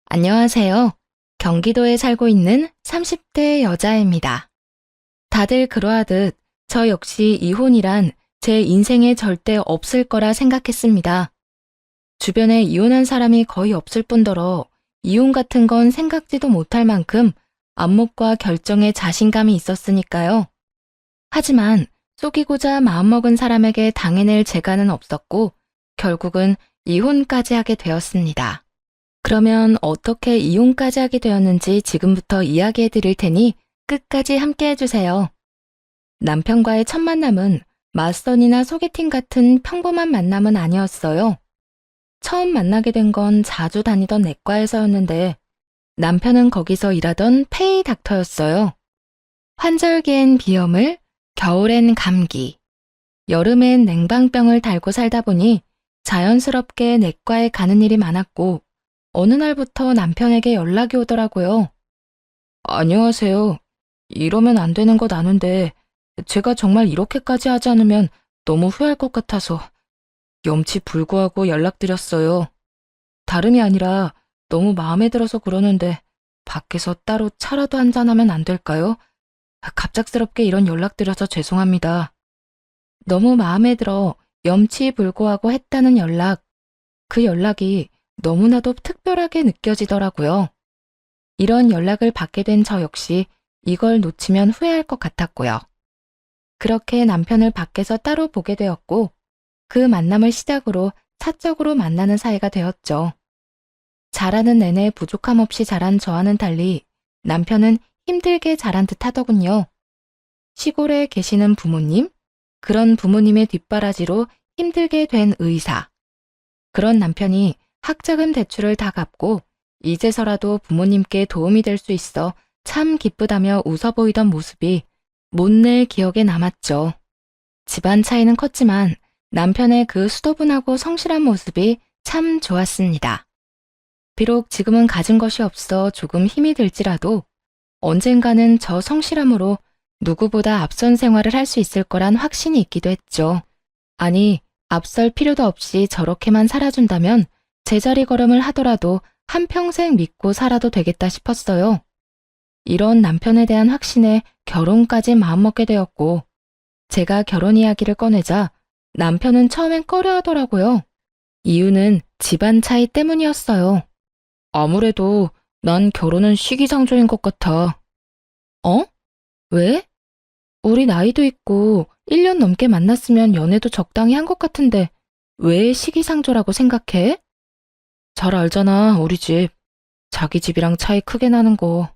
안녕하세요. 경기도에 살고 있는 30대 여자입니다. 다들 그러하듯 저 역시 이혼이란 제 인생에 절대 없을 거라 생각했습니다. 주변에 이혼한 사람이 거의 없을 뿐더러 이혼 같은 건 생각지도 못할 만큼 안목과 결정에 자신감이 있었으니까요. 하지만 속이고자 마음먹은 사람에게 당해낼 재간은 없었고 결국은 이혼까지 하게 되었습니다. 그러면 어떻게 이혼까지 하게 되었는지 지금부터 이야기해 드릴 테니 끝까지 함께 해주세요. 남편과의 첫 만남은 맞선이나 소개팅 같은 평범한 만남은 아니었어요. 처음 만나게 된 건 자주 다니던 내과에서였는데 남편은 거기서 일하던 페이 닥터였어요. 환절기엔 비염을, 겨울엔 감기, 여름엔 냉방병을 달고 살다 보니 자연스럽게 내과에 가는 일이 많았고 어느 날부터 남편에게 연락이 오더라고요. 안녕하세요. 이러면 안 되는 것 아는데 제가 정말 이렇게까지 하지 않으면 너무 후회할 것 같아서 염치 불구하고 연락드렸어요. 다름이 아니라 너무 마음에 들어서 그러는데 밖에서 따로 차라도 한잔하면 안 될까요? 갑작스럽게 이런 연락드려서 죄송합니다. 너무 마음에 들어 염치 불구하고 했다는 연락, 그 연락이 너무나도 특별하게 느껴지더라고요. 이런 연락을 받게 된 저 역시 이걸 놓치면 후회할 것 같았고요. 그렇게 남편을 밖에서 따로 보게 되었고 그 만남을 시작으로 사적으로 만나는 사이가 되었죠. 자라는 내내 부족함 없이 자란 저와는 달리 남편은 힘들게 자란 듯 하더군요. 시골에 계시는 부모님, 그런 부모님의 뒷바라지로 힘들게 된 의사. 그런 남편이 학자금 대출을 다 갚고 이제서라도 부모님께 도움이 될 수 있어 참 기쁘다며 웃어 보이던 모습이 못낼 기억에 남았죠. 집안 차이는 컸지만 남편의 그 수도분하고 성실한 모습이 참 좋았습니다. 비록 지금은 가진 것이 없어 조금 힘이 들지라도 언젠가는 저 성실함으로 누구보다 앞선 생활을 할 수 있을 거란 확신이 있기도 했죠. 아니, 앞설 필요도 없이 저렇게만 살아준다면 제자리 걸음을 하더라도 한평생 믿고 살아도 되겠다 싶었어요. 이런 남편에 대한 확신에 결혼까지 마음먹게 되었고 제가 결혼 이야기를 꺼내자 남편은 처음엔 꺼려하더라고요. 이유는 집안 차이 때문이었어요. 아무래도 난 결혼은 시기상조인 것 같아. 어? 왜? 우리 나이도 있고 1년 넘게 만났으면 연애도 적당히 한 것 같은데 왜 시기상조라고 생각해? 잘 알잖아, 우리 집. 자기 집이랑 차이 크게 나는 거.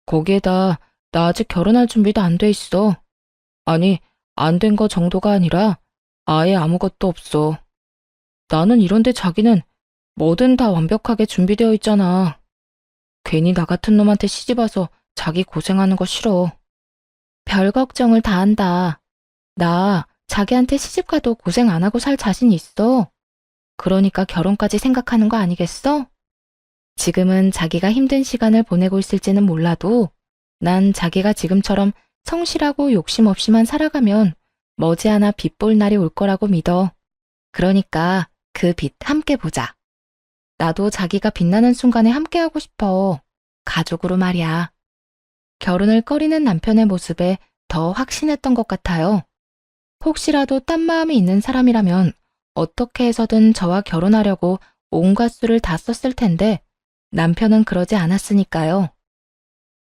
거기에다 나 아직 결혼할 준비도 안 돼 있어. 아니, 안 된 거 정도가 아니라 아예 아무것도 없어. 나는 이런데 자기는 뭐든 다 완벽하게 준비되어 있잖아. 괜히 나 같은 놈한테 시집 와서 자기 고생하는 거 싫어. 별 걱정을 다 한다. 나 자기한테 시집 가도 고생 안 하고 살 자신 있어. 그러니까 결혼까지 생각하는 거 아니겠어? 지금은 자기가 힘든 시간을 보내고 있을지는 몰라도 난 자기가 지금처럼 성실하고 욕심 없이만 살아가면 머지않아 빛 볼 날이 올 거라고 믿어. 그러니까 그 빛 함께 보자. 나도 자기가 빛나는 순간에 함께하고 싶어. 가족으로 말이야. 결혼을 꺼리는 남편의 모습에 더 확신했던 것 같아요. 혹시라도 딴 마음이 있는 사람이라면 어떻게 해서든 저와 결혼하려고 온갖 수를 다 썼을 텐데 남편은 그러지 않았으니까요.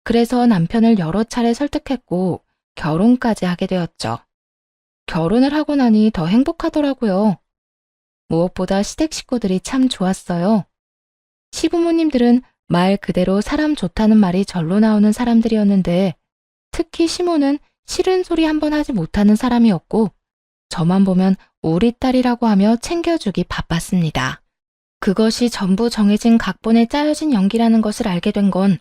그래서 남편을 여러 차례 설득했고 결혼까지 하게 되었죠. 결혼을 하고 나니 더 행복하더라고요. 무엇보다 시댁 식구들이 참 좋았어요. 시부모님들은 말 그대로 사람 좋다는 말이 절로 나오는 사람들이었는데 특히 시모는 싫은 소리 한 번 하지 못하는 사람이었고 저만 보면 우리 딸이라고 하며 챙겨주기 바빴습니다. 그것이 전부 정해진 각본에 짜여진 연기라는 것을 알게 된 건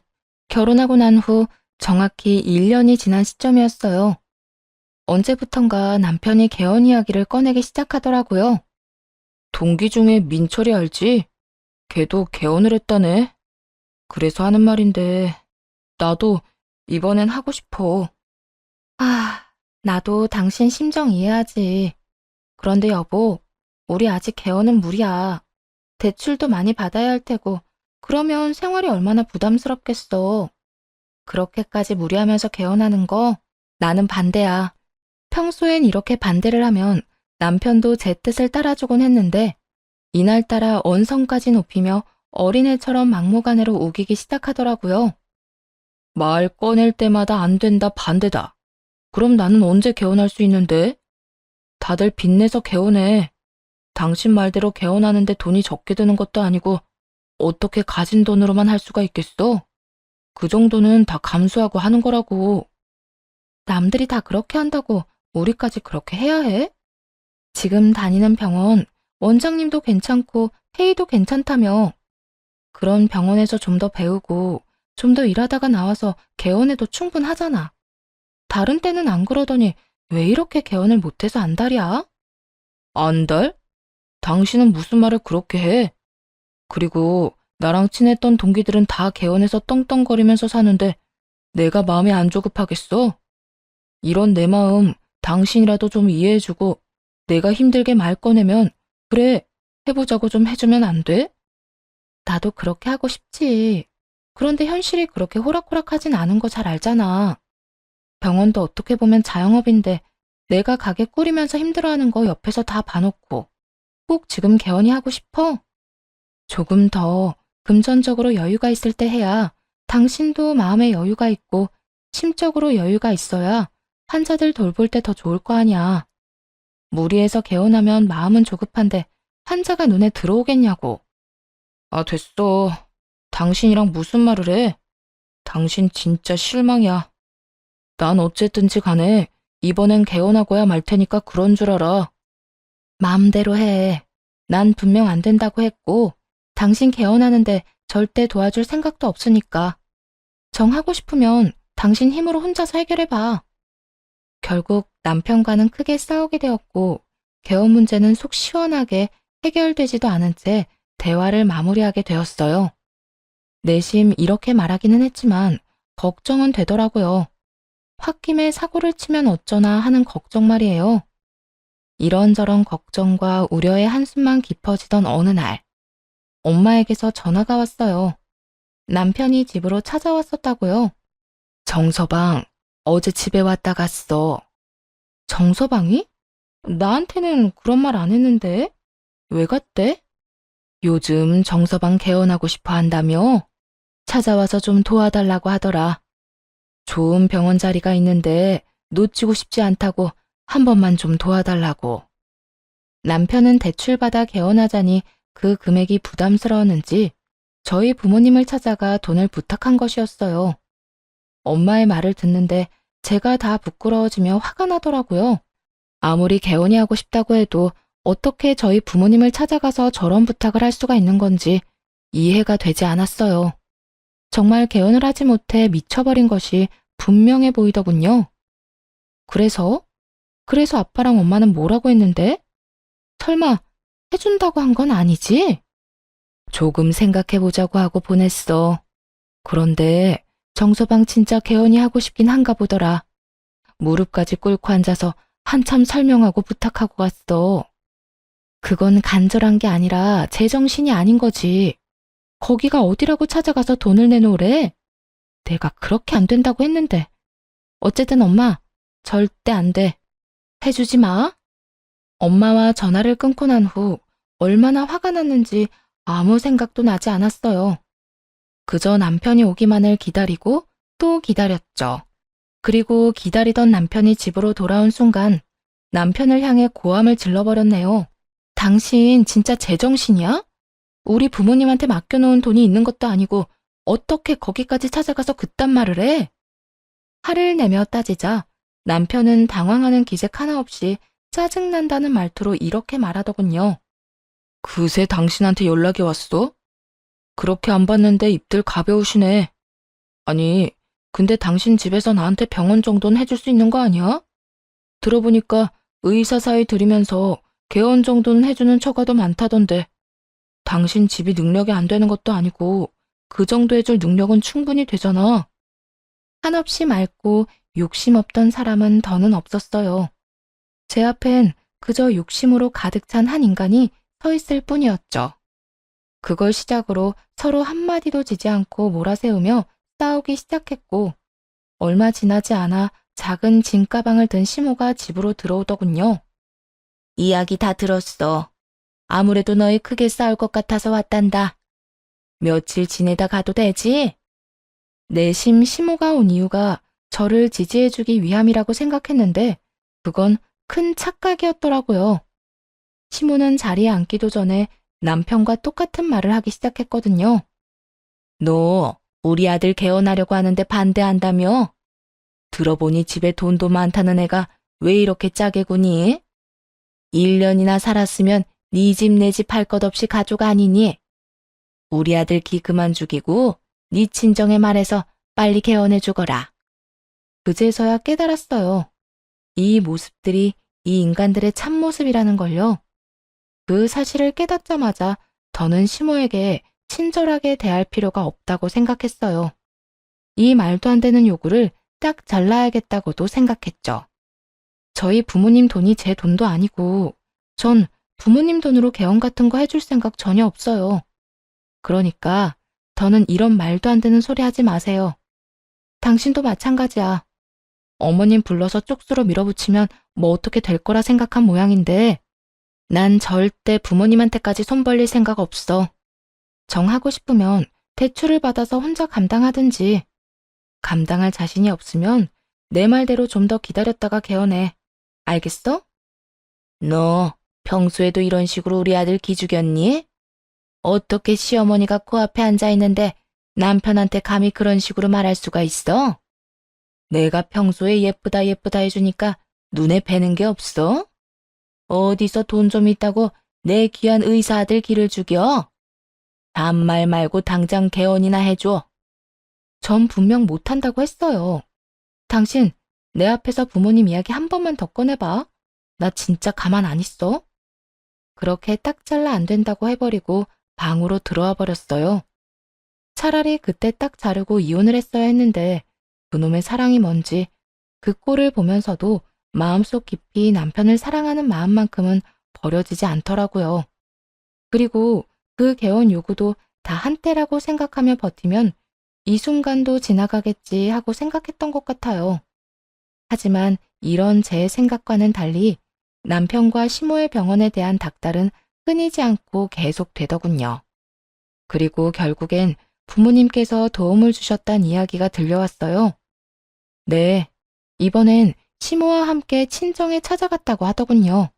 결혼하고 난 후 정확히 1년이 지난 시점이었어요. 언제부턴가 남편이 개원 이야기를 꺼내기 시작하더라고요. 동기 중에 민철이 알지? 걔도 개원을 했다네. 그래서 하는 말인데 나도 이번엔 하고 싶어. 아, 나도 당신 심정 이해하지. 그런데 여보, 우리 아직 개원은 무리야. 대출도 많이 받아야 할 테고 그러면 생활이 얼마나 부담스럽겠어. 그렇게까지 무리하면서 개헌하는 거 나는 반대야. 평소엔 이렇게 반대를 하면 남편도 제 뜻을 따라주곤 했는데 이날따라 언성까지 높이며 어린애처럼 막무가내로 우기기 시작하더라고요. 말 꺼낼 때마다 안 된다, 반대다. 그럼 나는 언제 개헌할 수 있는데? 다들 빚내서 개헌해. 당신 말대로 개헌하는데 돈이 적게 드는 것도 아니고 어떻게 가진 돈으로만 할 수가 있겠어? 그 정도는 다 감수하고 하는 거라고. 남들이 다 그렇게 한다고 우리까지 그렇게 해야 해? 지금 다니는 병원, 원장님도 괜찮고 페이도 괜찮다며. 그런 병원에서 좀 더 배우고 좀 더 일하다가 나와서 개원해도 충분하잖아. 다른 때는 안 그러더니 왜 이렇게 개원을 못해서 안달이야? 안달? 당신은 무슨 말을 그렇게 해? 그리고 나랑 친했던 동기들은 다 개원해서 떵떵거리면서 사는데 내가 마음이 안 조급하겠어? 이런 내 마음 당신이라도 좀 이해해주고 내가 힘들게 말 꺼내면 그래, 해보자고 좀 해주면 안 돼? 나도 그렇게 하고 싶지. 그런데 현실이 그렇게 호락호락하진 않은 거 잘 알잖아. 병원도 어떻게 보면 자영업인데 내가 가게 꾸리면서 힘들어하는 거 옆에서 다 봐놓고 꼭 지금 개원이 하고 싶어? 조금 더 금전적으로 여유가 있을 때 해야 당신도 마음에 여유가 있고 심적으로 여유가 있어야 환자들 돌볼 때 더 좋을 거 아니야. 무리해서 개원하면 마음은 조급한데 환자가 눈에 들어오겠냐고. 아, 됐어. 당신이랑 무슨 말을 해? 당신 진짜 실망이야. 난 어쨌든지 간에 이번엔 개원하고야 말 테니까 그런 줄 알아. 마음대로 해. 난 분명 안 된다고 했고 당신 개원하는데 절대 도와줄 생각도 없으니까. 정하고 싶으면 당신 힘으로 혼자서 해결해봐. 결국 남편과는 크게 싸우게 되었고 개원 문제는 속 시원하게 해결되지도 않은 채 대화를 마무리하게 되었어요. 내심 이렇게 말하기는 했지만 걱정은 되더라고요. 홧김에 사고를 치면 어쩌나 하는 걱정 말이에요. 이런저런 걱정과 우려의 한숨만 깊어지던 어느 날, 엄마에게서 전화가 왔어요. 남편이 집으로 찾아왔었다고요. 정서방, 어제 집에 왔다 갔어. 정서방이? 나한테는 그런 말 안 했는데? 왜 갔대? 요즘 정서방 개원하고 싶어 한다며? 찾아와서 좀 도와달라고 하더라. 좋은 병원 자리가 있는데 놓치고 싶지 않다고 한 번만 좀 도와달라고. 남편은 대출받아 개원하자니 그 금액이 부담스러웠는지 저희 부모님을 찾아가 돈을 부탁한 것이었어요. 엄마의 말을 듣는데 제가 다 부끄러워지며 화가 나더라고요. 아무리 개원이 하고 싶다고 해도 어떻게 저희 부모님을 찾아가서 저런 부탁을 할 수가 있는 건지 이해가 되지 않았어요. 정말 개원을 하지 못해 미쳐버린 것이 분명해 보이더군요. 그래서 아빠랑 엄마는 뭐라고 했는데? 설마 해준다고 한 건 아니지? 조금 생각해보자고 하고 보냈어. 그런데 정서방 진짜 개원이 하고 싶긴 한가 보더라. 무릎까지 꿇고 앉아서 한참 설명하고 부탁하고 갔어. 그건 간절한 게 아니라 제정신이 아닌 거지. 거기가 어디라고 찾아가서 돈을 내놓으래? 내가 그렇게 안 된다고 했는데. 어쨌든 엄마, 절대 안 돼. 해주지 마. 엄마와 전화를 끊고 난 후 얼마나 화가 났는지 아무 생각도 나지 않았어요. 그저 남편이 오기만을 기다리고 또 기다렸죠. 그리고 기다리던 남편이 집으로 돌아온 순간 남편을 향해 고함을 질러버렸네요. 당신 진짜 제정신이야? 우리 부모님한테 맡겨놓은 돈이 있는 것도 아니고 어떻게 거기까지 찾아가서 그딴 말을 해? 화를 내며 따지자 남편은 당황하는 기색 하나 없이 짜증난다는 말투로 이렇게 말하더군요. 그새 당신한테 연락이 왔어? 그렇게 안 봤는데 입들 가벼우시네. 아니, 근데 당신 집에서 나한테 병원 정도는 해줄 수 있는 거 아니야? 들어보니까 의사 사이 들이면서 개원 정도는 해주는 처가도 많다던데. 당신 집이 능력이 안 되는 것도 아니고 그 정도 해줄 능력은 충분히 되잖아. 한없이 맑고 욕심 없던 사람은 더는 없었어요. 제 앞엔 그저 욕심으로 가득 찬 한 인간이 서 있을 뿐이었죠. 그걸 시작으로 서로 한마디도 지지 않고 몰아세우며 싸우기 시작했고, 얼마 지나지 않아 작은 짐가방을 든 시모가 집으로 들어오더군요. 이야기 다 들었어. 아무래도 너희 크게 싸울 것 같아서 왔단다. 며칠 지내다 가도 되지? 내심 시모가 온 이유가 저를 지지해주기 위함이라고 생각했는데 그건 큰 착각이었더라고요. 시모는 자리에 앉기도 전에 남편과 똑같은 말을 하기 시작했거든요. 너 우리 아들 개원하려고 하는데 반대한다며? 들어보니 집에 돈도 많다는 애가 왜 이렇게 짜게 구니? 1년이나 살았으면 네 집 내 집 할 것 없이 가족 아니니? 우리 아들 기 그만 죽이고 네 친정에 말해서 빨리 개원해 주거라. 그제서야 깨달았어요. 이 모습들이 이 인간들의 참모습이라는 걸요. 그 사실을 깨닫자마자 더는 시모에게 친절하게 대할 필요가 없다고 생각했어요. 이 말도 안 되는 요구를 딱 잘라야겠다고도 생각했죠. 저희 부모님 돈이 제 돈도 아니고 전 부모님 돈으로 개원 같은 거 해줄 생각 전혀 없어요. 그러니까 더는 이런 말도 안 되는 소리 하지 마세요. 당신도 마찬가지야. 어머님 불러서 쪽수로 밀어붙이면 뭐 어떻게 될 거라 생각한 모양인데 난 절대 부모님한테까지 손 벌릴 생각 없어. 정하고 싶으면 대출을 받아서 혼자 감당하든지 감당할 자신이 없으면 내 말대로 좀 더 기다렸다가 개원해. 알겠어? 너 평소에도 이런 식으로 우리 아들 기죽였니? 어떻게 시어머니가 코앞에 앉아 있는데 남편한테 감히 그런 식으로 말할 수가 있어? 내가 평소에 예쁘다 예쁘다 해주니까 눈에 뵈는 게 없어? 어디서 돈 좀 있다고 내 귀한 의사 아들 기를 죽여? 반말 말고 당장 개원이나 해줘. 전 분명 못한다고 했어요. 당신 내 앞에서 부모님 이야기 한 번만 더 꺼내봐. 나 진짜 가만 안 있어. 그렇게 딱 잘라 안 된다고 해버리고 방으로 들어와 버렸어요. 차라리 그때 딱 자르고 이혼을 했어야 했는데 그놈의 사랑이 뭔지 그 꼴을 보면서도 마음속 깊이 남편을 사랑하는 마음만큼은 버려지지 않더라고요. 그리고 그 개원 요구도 다 한때라고 생각하며 버티면 이 순간도 지나가겠지 하고 생각했던 것 같아요. 하지만 이런 제 생각과는 달리 남편과 시모의 병원에 대한 닥달은 끊이지 않고 계속되더군요. 그리고 결국엔 부모님께서 도움을 주셨단 이야기가 들려왔어요. 네, 이번엔 시모와 함께 친정에 찾아갔다고 하더군요.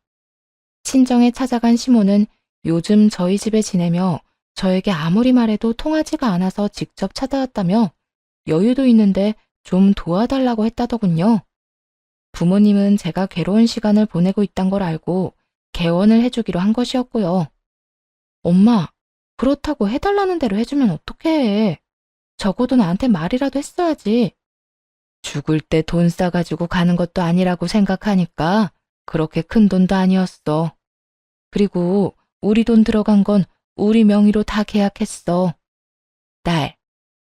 친정에 찾아간 시모는 요즘 저희 집에 지내며 저에게 아무리 말해도 통하지가 않아서 직접 찾아왔다며 여유도 있는데 좀 도와달라고 했다더군요. 부모님은 제가 괴로운 시간을 보내고 있단 걸 알고 개원을 해주기로 한 것이었고요. 엄마, 그렇다고 해달라는 대로 해주면 어떡해. 적어도 나한테 말이라도 했어야지. 죽을 때 돈 싸가지고 가는 것도 아니라고 생각하니까 그렇게 큰 돈도 아니었어. 그리고 우리 돈 들어간 건 우리 명의로 다 계약했어. 딸,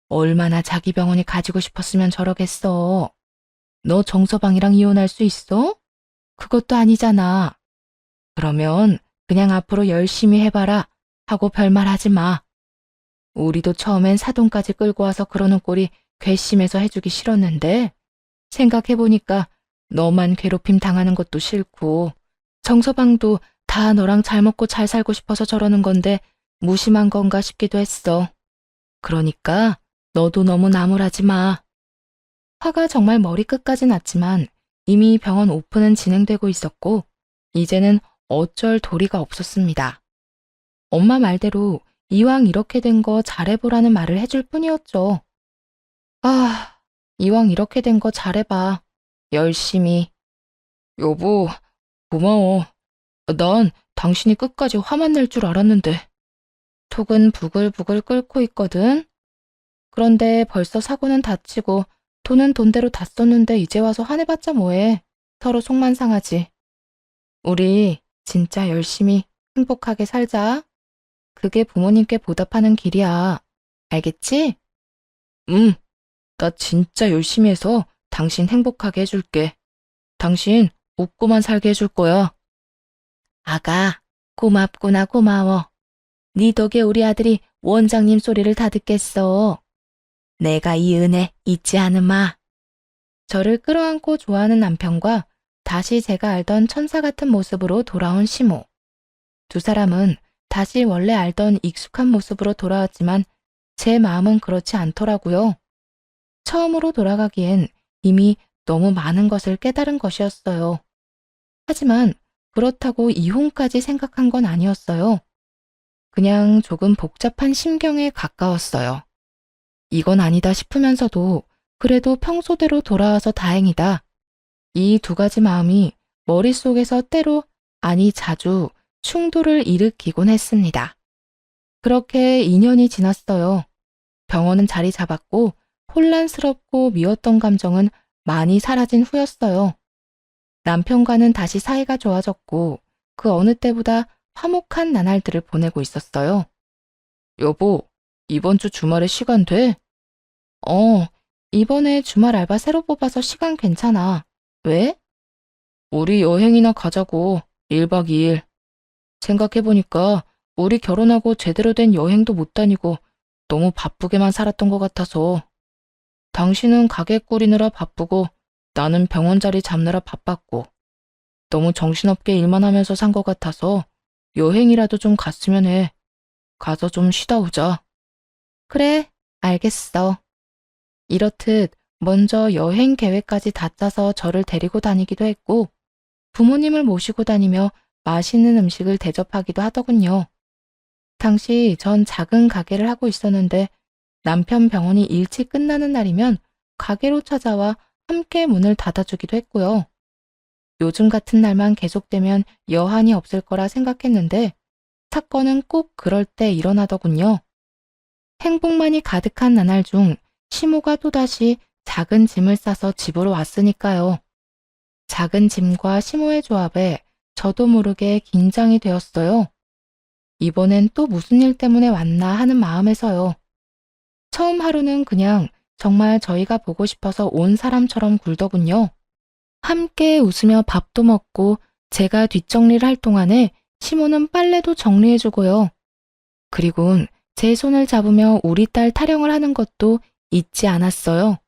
얼마나 자기 병원이 가지고 싶었으면 저러겠어. 너 정서방이랑 이혼할 수 있어? 그것도 아니잖아. 그러면 그냥 앞으로 열심히 해봐라 하고 별말 하지 마. 우리도 처음엔 사돈까지 끌고 와서 그러는 꼴이 괘씸해서 해주기 싫었는데 생각해보니까 너만 괴롭힘 당하는 것도 싫고 정서방도 다 너랑 잘 먹고 잘 살고 싶어서 저러는 건데 무심한 건가 싶기도 했어. 그러니까 너도 너무 나무라지 마. 화가 정말 머리끝까지 났지만 이미 병원 오픈은 진행되고 있었고 이제는 어쩔 도리가 없었습니다. 엄마 말대로 이왕 이렇게 된 거 잘해보라는 말을 해줄 뿐이었죠. 아, 이왕 이렇게 된 거 잘해봐. 열심히. 여보, 고마워. 난 당신이 끝까지 화만 낼 줄 알았는데. 톡은 부글부글 끓고 있거든. 그런데 벌써 사고는 다치고 돈은 돈대로 다 썼는데 이제 와서 화내봤자 뭐해. 서로 속만 상하지. 우리 진짜 열심히 행복하게 살자. 그게 부모님께 보답하는 길이야. 알겠지? 응, 나 진짜 열심히 해서 당신 행복하게 해줄게. 당신 웃고만 살게 해줄 거야. 아가, 고맙구나 고마워. 네 덕에 우리 아들이 원장님 소리를 다 듣겠어. 내가 이 은혜 잊지 않으마. 저를 끌어안고 좋아하는 남편과 다시 제가 알던 천사 같은 모습으로 돌아온 시모. 두 사람은 다시 원래 알던 익숙한 모습으로 돌아왔지만 제 마음은 그렇지 않더라고요. 처음으로 돌아가기엔 이미 너무 많은 것을 깨달은 것이었어요. 하지만 그렇다고 이혼까지 생각한 건 아니었어요. 그냥 조금 복잡한 심경에 가까웠어요. 이건 아니다 싶으면서도 그래도 평소대로 돌아와서 다행이다. 이 두 가지 마음이 머릿속에서 때로, 아니 자주 충돌을 일으키곤 했습니다. 그렇게 2년이 지났어요. 병원은 자리 잡았고 혼란스럽고 미웠던 감정은 많이 사라진 후였어요. 남편과는 다시 사이가 좋아졌고 그 어느 때보다 화목한 나날들을 보내고 있었어요. 여보, 이번 주 주말에 시간 돼? 이번에 주말 알바 새로 뽑아서 시간 괜찮아. 왜? 우리 여행이나 가자고. 1박 2일. 생각해보니까 우리 결혼하고 제대로 된 여행도 못 다니고 너무 바쁘게만 살았던 것 같아서. 당신은 가게 꾸리느라 바쁘고 나는 병원 자리 잡느라 바빴고 너무 정신없게 일만 하면서 산 것 같아서 여행이라도 좀 갔으면 해. 가서 좀 쉬다 오자. 그래, 알겠어. 이렇듯 먼저 여행 계획까지 다 짜서 저를 데리고 다니기도 했고 부모님을 모시고 다니며 맛있는 음식을 대접하기도 하더군요. 당시 전 작은 가게를 하고 있었는데 남편 병원이 일찍 끝나는 날이면 가게로 찾아와 함께 문을 닫아주기도 했고요. 요즘 같은 날만 계속되면 여한이 없을 거라 생각했는데 사건은 꼭 그럴 때 일어나더군요. 행복만이 가득한 나날 중 시모가 또다시 작은 짐을 싸서 집으로 왔으니까요. 작은 짐과 시모의 조합에 저도 모르게 긴장이 되었어요. 이번엔 또 무슨 일 때문에 왔나 하는 마음에서요. 처음 하루는 그냥 정말 저희가 보고 싶어서 온 사람처럼 굴더군요. 함께 웃으며 밥도 먹고 제가 뒷정리를 할 동안에 시모는 빨래도 정리해주고요. 그리곤 제 손을 잡으며 우리 딸 타령을 하는 것도 잊지 않았어요.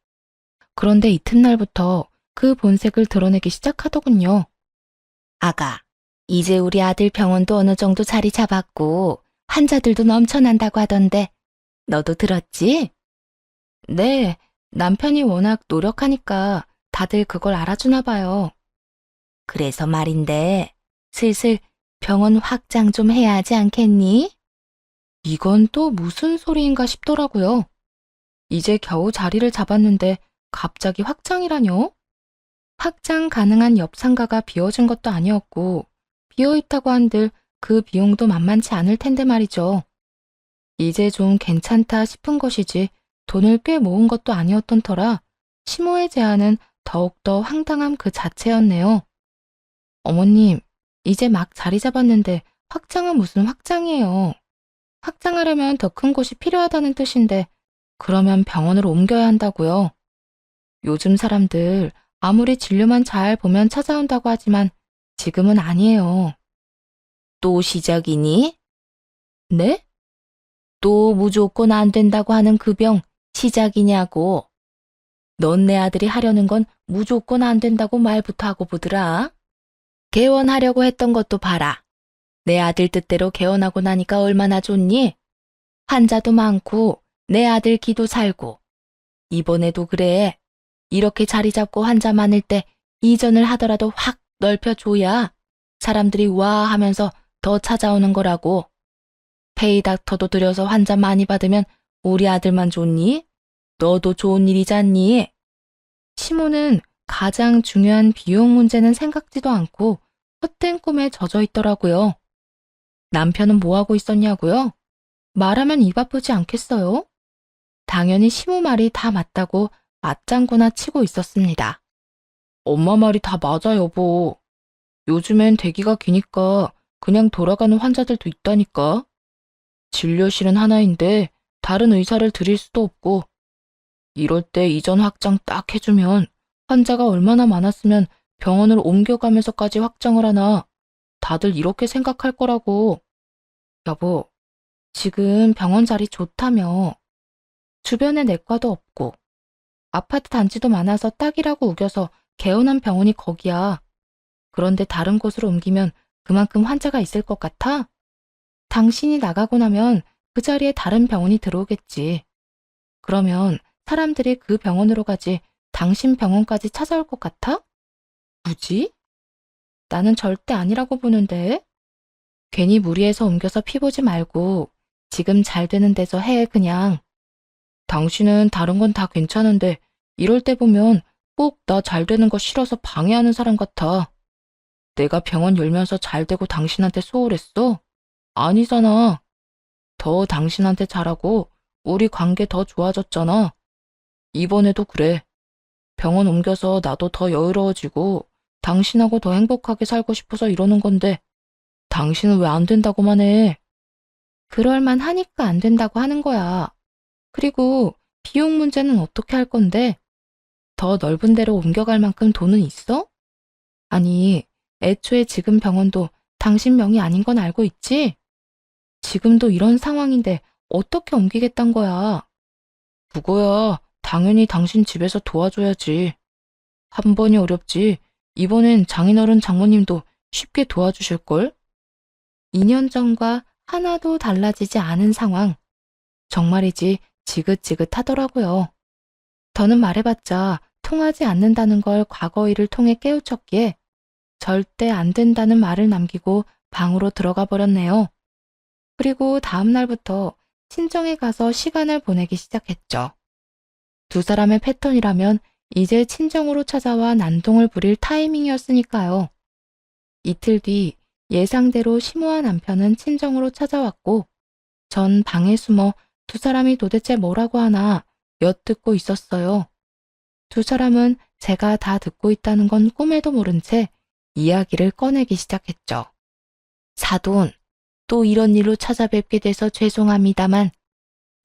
그런데 이튿날부터 그 본색을 드러내기 시작하더군요. 아가, 이제 우리 아들 병원도 어느 정도 자리 잡았고 환자들도 넘쳐난다고 하던데 너도 들었지? 네, 남편이 워낙 노력하니까 다들 그걸 알아주나 봐요. 그래서 말인데 슬슬 병원 확장 좀 해야 하지 않겠니? 이건 또 무슨 소리인가 싶더라고요. 이제 겨우 자리를 잡았는데 갑자기 확장이라뇨? 확장 가능한 옆 상가가 비어진 것도 아니었고 비어있다고 한들 그 비용도 만만치 않을 텐데 말이죠. 이제 좀 괜찮다 싶은 것이지 돈을 꽤 모은 것도 아니었던 터라 시모의 제안은 더욱더 황당함 그 자체였네요. 어머님, 이제 막 자리 잡았는데 확장은 무슨 확장이에요. 확장하려면 더 큰 곳이 필요하다는 뜻인데 그러면 병원으로 옮겨야 한다고요. 요즘 사람들 아무리 진료만 잘 보면 찾아온다고 하지만 지금은 아니에요. 또 시작이니? 네? 또 무조건 안 된다고 하는 그 병 시작이냐고. 넌 내 아들이 하려는 건 무조건 안 된다고 말부터 하고 보더라. 개원하려고 했던 것도 봐라. 내 아들 뜻대로 개원하고 나니까 얼마나 좋니? 환자도 많고 내 아들 기도 살고. 이번에도 그래. 이렇게 자리 잡고 환자 많을 때 이전을 하더라도 확 넓혀줘야 사람들이 와 하면서 더 찾아오는 거라고. 페이닥터도 들여서 환자 많이 받으면 우리 아들만 좋니? 너도 좋은 일이잖니? 시모는 가장 중요한 비용 문제는 생각지도 않고 헛된 꿈에 젖어 있더라고요. 남편은 뭐 하고 있었냐고요? 말하면 입 아프지 않겠어요? 당연히 시모 말이 다 맞다고 맞장구나 치고 있었습니다. 엄마 말이 다 맞아, 여보. 요즘엔 대기가 기니까 그냥 돌아가는 환자들도 있다니까. 진료실은 하나인데 다른 의사를 들일 수도 없고 이럴 때 이전 확장 딱 해주면 환자가 얼마나 많았으면 병원을 옮겨가면서까지 확장을 하나. 다들 이렇게 생각할 거라고. 여보, 지금 병원 자리 좋다며. 주변에 내과도 없고 아파트 단지도 많아서 딱이라고 우겨서 개원한 병원이 거기야. 그런데 다른 곳으로 옮기면 그만큼 환자가 있을 것 같아? 당신이 나가고 나면 그 자리에 다른 병원이 들어오겠지. 그러면 사람들이 그 병원으로 가지 당신 병원까지 찾아올 것 같아? 굳이? 나는 절대 아니라고 보는데. 괜히 무리해서 옮겨서 피 보지 말고 지금 잘 되는 데서 해, 그냥. 당신은 다른 건 다 괜찮은데 이럴 때 보면 꼭 나 잘 되는 거 싫어서 방해하는 사람 같아. 내가 병원 열면서 잘 되고 당신한테 소홀했어? 아니잖아. 더 당신한테 잘하고 우리 관계 더 좋아졌잖아. 이번에도 그래. 병원 옮겨서 나도 더 여유로워지고 당신하고 더 행복하게 살고 싶어서 이러는 건데 당신은 왜 안 된다고만 해? 그럴만 하니까 안 된다고 하는 거야. 그리고 비용 문제는 어떻게 할 건데? 더 넓은 데로 옮겨갈 만큼 돈은 있어? 아니, 애초에 지금 병원도 당신 명의 아닌 건 알고 있지? 지금도 이런 상황인데 어떻게 옮기겠단 거야? 그거야, 당연히 당신 집에서 도와줘야지. 한 번이 어렵지. 이번엔 장인어른 장모님도 쉽게 도와주실걸? 2년 전과 하나도 달라지지 않은 상황. 정말이지 지긋지긋하더라고요. 더는 말해봤자 통하지 않는다는 걸 과거 일을 통해 깨우쳤기에 절대 안 된다는 말을 남기고 방으로 들어가 버렸네요. 그리고 다음 날부터 친정에 가서 시간을 보내기 시작했죠. 두 사람의 패턴이라면 이제 친정으로 찾아와 난동을 부릴 타이밍이었으니까요. 이틀 뒤 예상대로 심오한 남편은 친정으로 찾아왔고 전 방에 숨어 두 사람이 도대체 뭐라고 하나 엿듣고 있었어요. 두 사람은 제가 다 듣고 있다는 건 꿈에도 모른 채 이야기를 꺼내기 시작했죠. 사돈, 또 이런 일로 찾아뵙게 돼서 죄송합니다만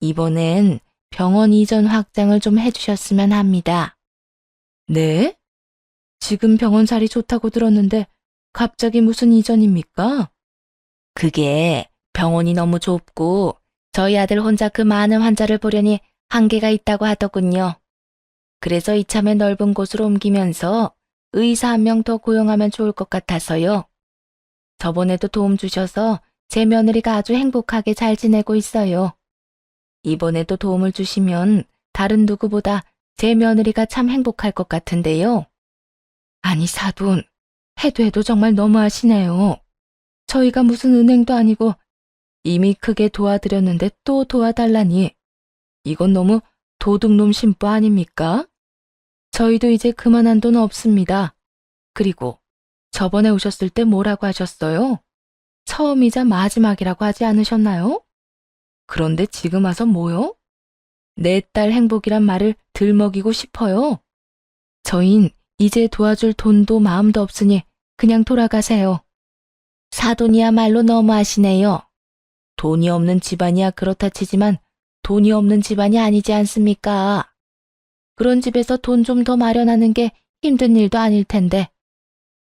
이번엔 병원 이전 확장을 좀 해주셨으면 합니다. 네? 지금 병원 자리 좋다고 들었는데 갑자기 무슨 이전입니까? 그게 병원이 너무 좁고 저희 아들 혼자 그 많은 환자를 보려니 한계가 있다고 하더군요. 그래서 이참에 넓은 곳으로 옮기면서 의사 한 명 더 고용하면 좋을 것 같아서요. 저번에도 도움 주셔서 제 며느리가 아주 행복하게 잘 지내고 있어요. 이번에도 도움을 주시면 다른 누구보다 제 며느리가 참 행복할 것 같은데요. 아니 사돈, 해도 정말 너무하시네요. 저희가 무슨 은행도 아니고 이미 크게 도와드렸는데 또 도와달라니. 이건 너무 도둑놈 심보 아닙니까? 저희도 이제 그만한 돈 없습니다. 그리고 저번에 오셨을 때 뭐라고 하셨어요? 처음이자 마지막이라고 하지 않으셨나요? 그런데 지금 와서 뭐요? 내 딸 행복이란 말을 들먹이고 싶어요. 저흰 이제 도와줄 돈도 마음도 없으니 그냥 돌아가세요. 사돈이야말로 너무하시네요. 돈이 없는 집안이야 그렇다 치지만 돈이 없는 집안이 아니지 않습니까? 그런 집에서 돈 좀 더 마련하는 게 힘든 일도 아닐 텐데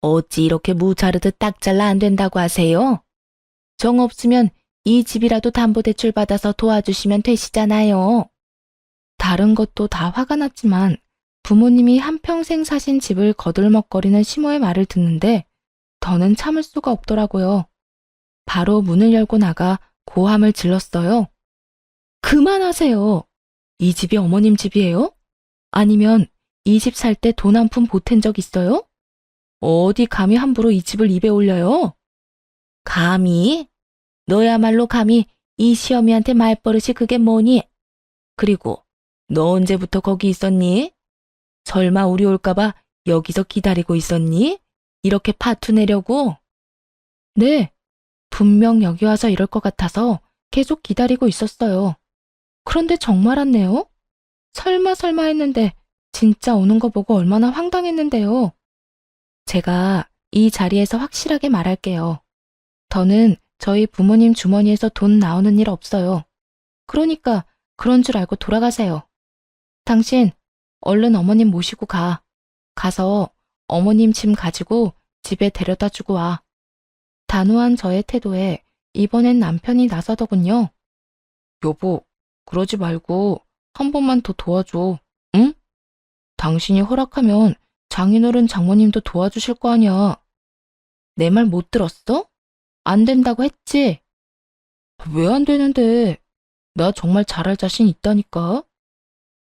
어찌 이렇게 무자르듯 딱 잘라 안 된다고 하세요? 정 없으면 이 집이라도 담보대출 받아서 도와주시면 되시잖아요. 다른 것도 다 화가 났지만 부모님이 한평생 사신 집을 거들먹거리는 시모의 말을 듣는데 더는 참을 수가 없더라고요. 바로 문을 열고 나가 고함을 질렀어요. 그만하세요. 이 집이 어머님 집이에요? 아니면 이 집 살 때 돈 한 푼 보탠 적 있어요? 어디 감히 함부로 이 집을 입에 올려요? 감히? 너야말로 감히 이 시어미한테 말버릇이 그게 뭐니? 그리고 너 언제부터 거기 있었니? 설마 우리 올까봐 여기서 기다리고 있었니? 이렇게 파투 내려고? 네, 분명 여기 와서 이럴 것 같아서 계속 기다리고 있었어요. 그런데 정말 왔네요? 설마 했는데 진짜 오는 거 보고 얼마나 황당했는데요. 제가 이 자리에서 확실하게 말할게요. 더는 저희 부모님 주머니에서 돈 나오는 일 없어요. 그러니까 그런 줄 알고 돌아가세요. 당신 얼른 어머님 모시고 가. 가서 어머님 짐 가지고 집에 데려다 주고 와. 단호한 저의 태도에 이번엔 남편이 나서더군요. 여보, 그러지 말고 한 번만 더 도와줘. 응? 당신이 허락하면 장인어른 장모님도 도와주실 거 아니야. 내 말 못 들었어? 안 된다고 했지? 왜 안 되는데? 나 정말 잘할 자신 있다니까.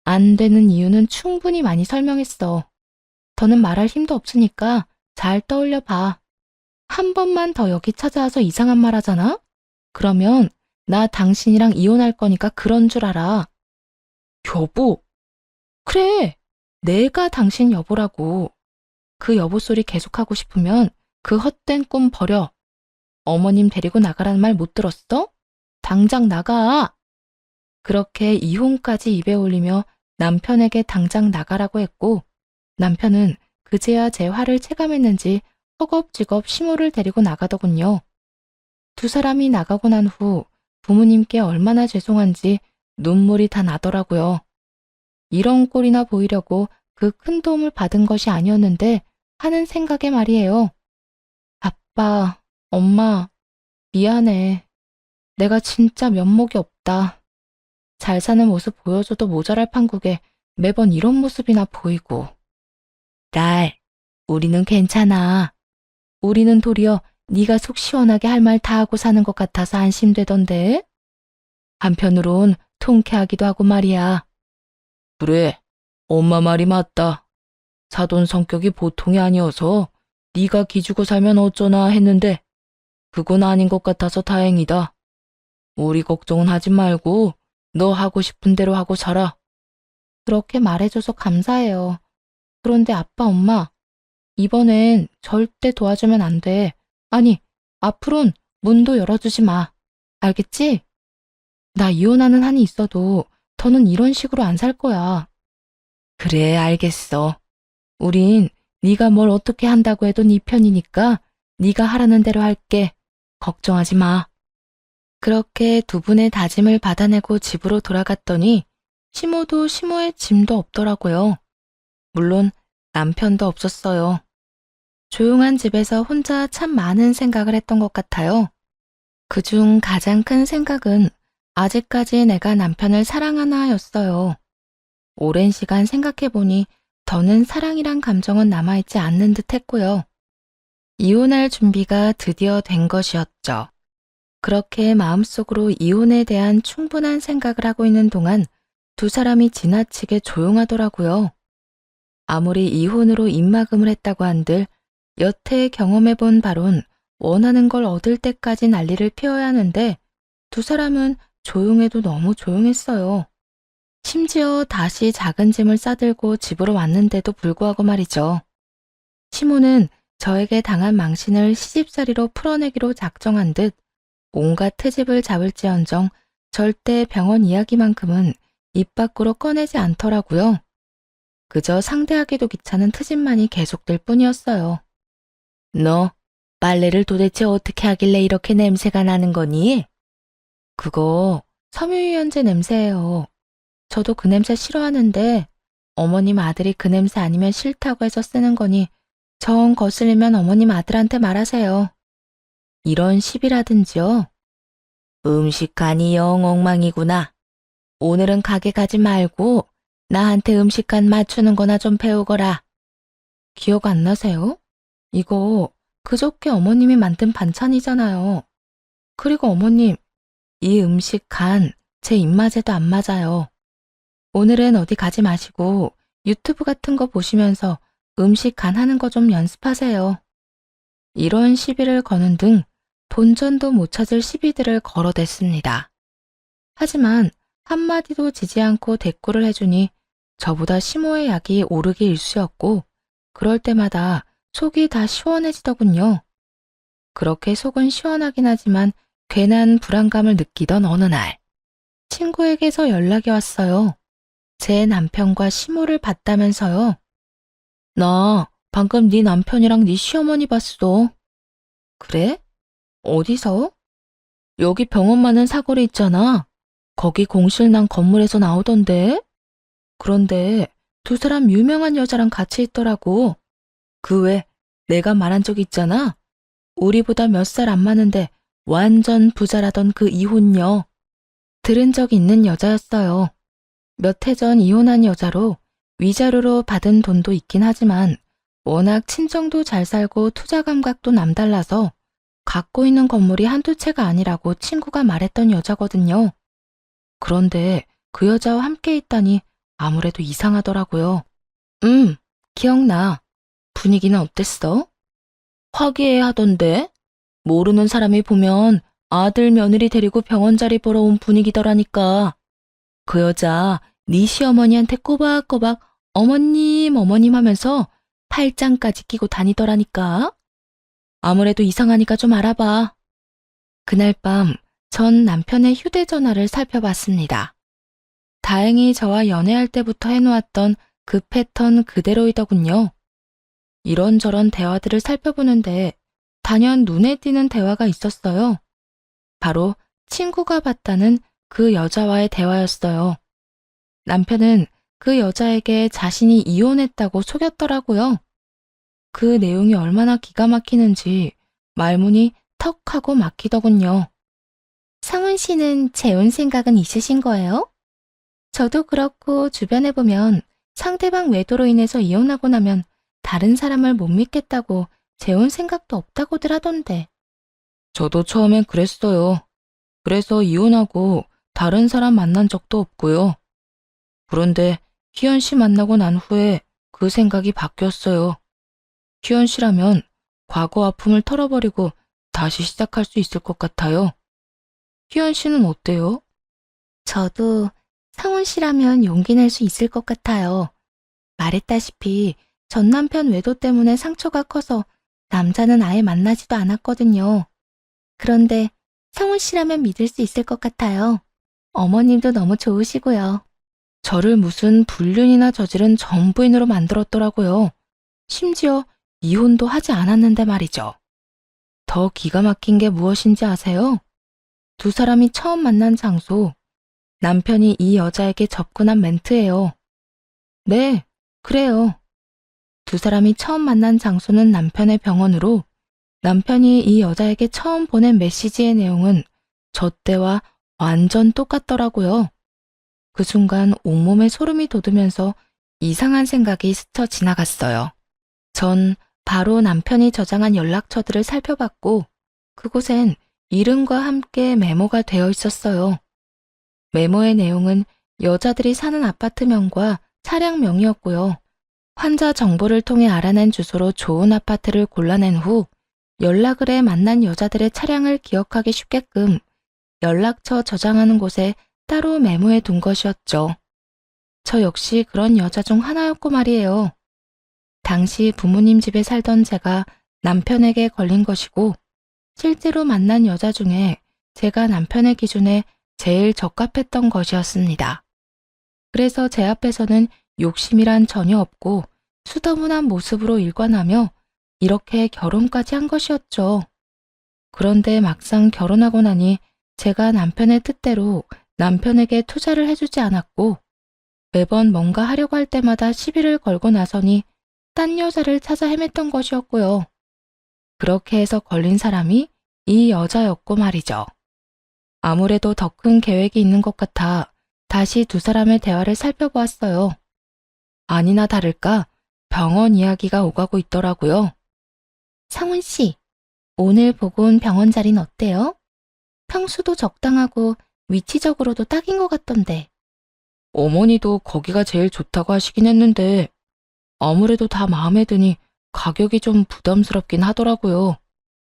안 되는 이유는 충분히 많이 설명했어. 더는 말할 힘도 없으니까 잘 떠올려 봐. 한 번만 더 여기 찾아와서 이상한 말 하잖아? 그러면 나 당신이랑 이혼할 거니까 그런 줄 알아. 여보. 그래. 내가 당신 여보라고. 그 여보 소리 계속하고 싶으면 그 헛된 꿈 버려. 어머님 데리고 나가라는 말 못 들었어? 당장 나가. 그렇게 이혼까지 입에 올리며 남편에게 당장 나가라고 했고, 남편은 그제야 제 화를 체감했는지 허겁지겁 시모를 데리고 나가더군요. 두 사람이 나가고 난 후 부모님께 얼마나 죄송한지 눈물이 다 나더라고요. 이런 꼴이나 보이려고 그 큰 도움을 받은 것이 아니었는데 하는 생각에 말이에요. 아빠, 엄마, 미안해. 내가 진짜 면목이 없다. 잘 사는 모습 보여줘도 모자랄 판국에 매번 이런 모습이나 보이고. 딸, 우리는 괜찮아. 우리는 도리어 네가 속 시원하게 할 말 다 하고 사는 것 같아서 안심되던데. 한편으론 통쾌하기도 하고 말이야. 그래, 엄마 말이 맞다. 사돈 성격이 보통이 아니어서 네가 기죽어 살면 어쩌나 했는데 그건 아닌 것 같아서 다행이다. 우리 걱정은 하지 말고 너 하고 싶은 대로 하고 살아. 그렇게 말해줘서 감사해요. 그런데 아빠, 엄마, 이번엔 절대 도와주면 안 돼. 아니, 앞으론 문도 열어주지 마. 알겠지? 나 이혼하는 한이 있어도 더는 이런 식으로 안 살 거야. 그래, 알겠어. 우린 네가 뭘 어떻게 한다고 해도 네 편이니까 네가 하라는 대로 할게. 걱정하지 마. 그렇게 두 분의 다짐을 받아내고 집으로 돌아갔더니 시모도 시모의 짐도 없더라고요. 물론 남편도 없었어요. 조용한 집에서 혼자 참 많은 생각을 했던 것 같아요. 그중 가장 큰 생각은 아직까지 내가 남편을 사랑하나였어요. 오랜 시간 생각해보니 더는 사랑이란 감정은 남아있지 않는 듯 했고요. 이혼할 준비가 드디어 된 것이었죠. 그렇게 마음속으로 이혼에 대한 충분한 생각을 하고 있는 동안 두 사람이 지나치게 조용하더라고요. 아무리 이혼으로 입막음을 했다고 한들 여태 경험해본 바론 원하는 걸 얻을 때까지 난리를 피워야 하는데 두 사람은 조용해도 너무 조용했어요. 심지어 다시 작은 짐을 싸들고 집으로 왔는데도 불구하고 말이죠. 시모는 저에게 당한 망신을 시집살이로 풀어내기로 작정한 듯 온갖 트집을 잡을지언정 절대 병원 이야기만큼은 입 밖으로 꺼내지 않더라고요. 그저 상대하기도 귀찮은 트집만이 계속될 뿐이었어요. 너 빨래를 도대체 어떻게 하길래 이렇게 냄새가 나는 거니? 그거 섬유유연제 냄새예요. 저도 그 냄새 싫어하는데 어머님 아들이 그 냄새 아니면 싫다고 해서 쓰는 거니 정 거슬리면 어머님 아들한테 말하세요. 이런 시비라든지요. 음식간이 영 엉망이구나. 오늘은 가게 가지 말고 나한테 음식간 맞추는 거나 좀 배우거라. 기억 안 나세요? 이거 그저께 어머님이 만든 반찬이잖아요. 그리고 어머님, 이 음식 간 제 입맛에도 안 맞아요. 오늘은 어디 가지 마시고 유튜브 같은 거 보시면서 음식 간 하는 거 좀 연습하세요. 이런 시비를 거는 등 본전도 못 찾을 시비들을 걸어댔습니다. 하지만 한마디도 지지 않고 대꾸를 해주니 저보다 시모의 약이 오르기 일쑤였고 그럴 때마다 속이 다 시원해지더군요. 그렇게 속은 시원하긴 하지만 괜한 불안감을 느끼던 어느 날 친구에게서 연락이 왔어요. 제 남편과 시모를 봤다면서요. 나 방금 네 남편이랑 네 시어머니 봤어. 그래? 어디서? 여기 병원 많은 사거리 있잖아. 거기 공실난 건물에서 나오던데. 그런데 두 사람 유명한 여자랑 같이 있더라고. 그 외 내가 말한 적 있잖아. 우리보다 몇 살 안 많은데 완전 부자라던 그 이혼녀. 들은 적 있는 여자였어요. 몇 해 전 이혼한 여자로 위자료로 받은 돈도 있긴 하지만 워낙 친정도 잘 살고 투자 감각도 남달라서 갖고 있는 건물이 한두 채가 아니라고 친구가 말했던 여자거든요. 그런데 그 여자와 함께 있다니 아무래도 이상하더라고요. 기억나. 분위기는 어땠어? 화기애애하던데? 모르는 사람이 보면 아들 며느리 데리고 병원 자리 보러 온 분위기더라니까. 그 여자 네 시어머니한테 꼬박꼬박 어머님 어머님 하면서 팔짱까지 끼고 다니더라니까. 아무래도 이상하니까 좀 알아봐. 그날 밤 전 남편의 휴대전화를 살펴봤습니다. 다행히 저와 연애할 때부터 해놓았던 그 패턴 그대로이더군요. 이런저런 대화들을 살펴보는데 단연 눈에 띄는 대화가 있었어요. 바로 친구가 봤다는 그 여자와의 대화였어요. 남편은 그 여자에게 자신이 이혼했다고 속였더라고요. 그 내용이 얼마나 기가 막히는지 말문이 턱 하고 막히더군요. 상훈 씨는 재혼 생각은 있으신 거예요? 저도 그렇고 주변에 보면 상대방 외도로 인해서 이혼하고 나면 다른 사람을 못 믿겠다고 재혼 생각도 없다고들 하던데. 저도 처음엔 그랬어요. 그래서 이혼하고 다른 사람 만난 적도 없고요. 그런데 희연 씨 만나고 난 후에 그 생각이 바뀌었어요. 희연 씨라면 과거 아픔을 털어버리고 다시 시작할 수 있을 것 같아요. 희연 씨는 어때요? 저도 상훈 씨라면 용기 낼 수 있을 것 같아요. 말했다시피 전 남편 외도 때문에 상처가 커서 남자는 아예 만나지도 않았거든요. 그런데 상훈 씨라면 믿을 수 있을 것 같아요. 어머님도 너무 좋으시고요. 저를 무슨 불륜이나 저지른 전부인으로 만들었더라고요. 심지어 이혼도 하지 않았는데 말이죠. 더 기가 막힌 게 무엇인지 아세요? 두 사람이 처음 만난 장소, 남편이 이 여자에게 접근한 멘트예요. 네, 그래요. 두 사람이 처음 만난 장소는 남편의 병원으로 남편이 이 여자에게 처음 보낸 메시지의 내용은 저 때와 완전 똑같더라고요. 그 순간 온몸에 소름이 돋으면서 이상한 생각이 스쳐 지나갔어요. 전 바로 남편이 저장한 연락처들을 살펴봤고 그곳엔 이름과 함께 메모가 되어 있었어요. 메모의 내용은 여자들이 사는 아파트명과 차량명이었고요. 환자 정보를 통해 알아낸 주소로 좋은 아파트를 골라낸 후 연락을 해 만난 여자들의 차량을 기억하기 쉽게끔 연락처 저장하는 곳에 따로 메모해 둔 것이었죠. 저 역시 그런 여자 중 하나였고 말이에요. 당시 부모님 집에 살던 제가 남편에게 걸린 것이고 실제로 만난 여자 중에 제가 남편의 기준에 제일 적합했던 것이었습니다. 그래서 제 앞에서는 욕심이란 전혀 없고 수더분한 모습으로 일관하며 이렇게 결혼까지 한 것이었죠. 그런데 막상 결혼하고 나니 제가 남편의 뜻대로 남편에게 투자를 해주지 않았고 매번 뭔가 하려고 할 때마다 시비를 걸고 나서니 딴 여자를 찾아 헤맸던 것이었고요. 그렇게 해서 걸린 사람이 이 여자였고 말이죠. 아무래도 더 큰 계획이 있는 것 같아 다시 두 사람의 대화를 살펴보았어요. 아니나 다를까 병원 이야기가 오가고 있더라고요. 상훈 씨, 오늘 보고 온 병원 자리는 어때요? 평수도 적당하고 위치적으로도 딱인 것 같던데. 어머니도 거기가 제일 좋다고 하시긴 했는데 아무래도 다 마음에 드니 가격이 좀 부담스럽긴 하더라고요.